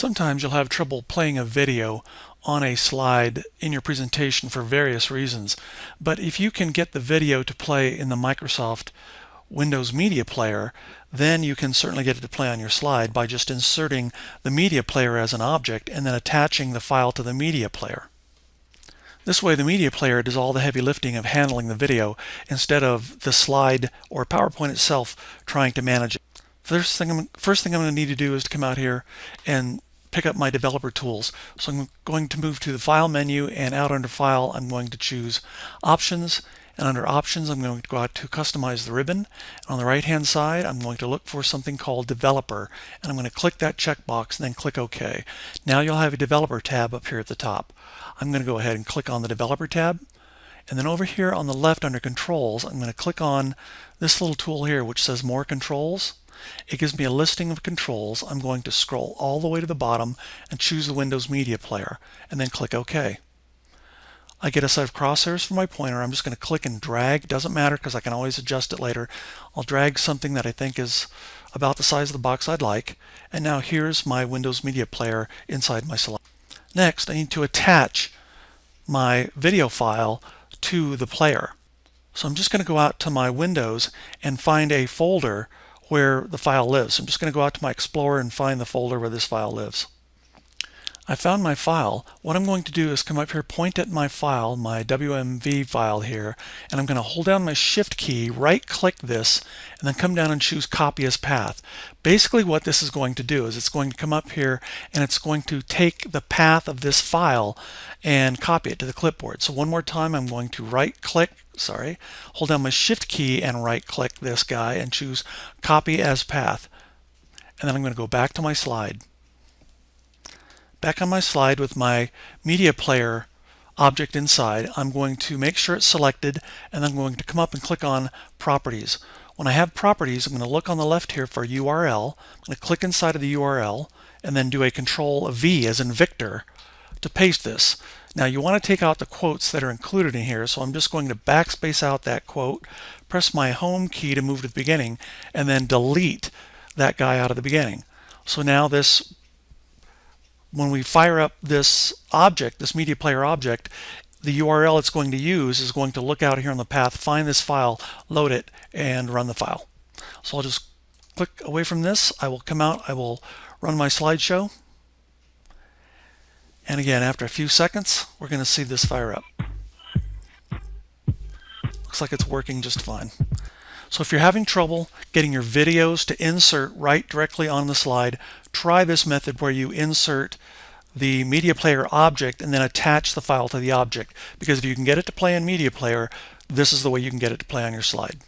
Sometimes you'll have trouble playing a video on a slide in your presentation for various reasons, but if you can get the video to play in the Microsoft Windows Media Player, then you can certainly get it to play on your slide by just inserting the media player as an object and then attaching the file to the media player. This way the media player does all the heavy lifting of handling the video instead of the slide or PowerPoint itself trying to manage it. First thing I'm going to need to do is to come out here and pick up my developer tools. So I'm going to move to the File menu, and out under File I'm going to choose Options, and under Options I'm going to go out to Customize the ribbon. On the right hand side I'm going to look for something called Developer, and I'm going to click that checkbox and then click OK. Now you'll have a Developer tab up here at the top. I'm going to go ahead and click on the Developer tab, and then over here on the left under Controls I'm going to click on this little tool here which says More Controls. It gives me a listing of controls. I'm going to scroll all the way to the bottom and choose the Windows Media Player and then click OK. I get a set of crosshairs for my pointer. I'm just going to click and drag. Doesn't matter because I can always adjust it later. I'll drag something that I think is about the size of the box I'd like, and now here's my Windows Media Player inside my slide. Next, I need to attach my video file to the player. So I'm just going to go out to my Windows and find a folder where the file lives. I'm just going to go out to my Explorer and find the folder where this file lives. I found my file. What I'm going to do is come up here, point at my file, my WMV file here, and I'm going to hold down my Shift key, right click this, and then come down and choose Copy as Path. Basically what this is going to do is it's going to come up here and it's going to take the path of this file and copy it to the clipboard. So one more time I'm going to hold down my Shift key and right click this guy and choose Copy as Path. And then I'm going to go back to my slide. Back on my slide with my media player object inside, I'm going to make sure it's selected, and then I'm going to come up and click on Properties. When I have Properties, I'm going to look on the left here for URL. I'm going to click inside of the URL and then do a Control-V as in Victor to paste this. Now you want to take out the quotes that are included in here, so I'm just going to backspace out that quote, press my Home key to move to the beginning, and then delete that guy out of the beginning. So now when we fire up this object, this media player object, the URL it's going to use is going to look out here on the path, find this file, load it, and run the file. So I'll just click away from this. I will come out, I will run my slideshow. And again, after a few seconds, we're going to see this fire up. Looks like it's working just fine. So if you're having trouble getting your videos to insert right directly on the slide, try this method where you insert the media player object and then attach the file to the object. Because if you can get it to play in media player, this is the way you can get it to play on your slide.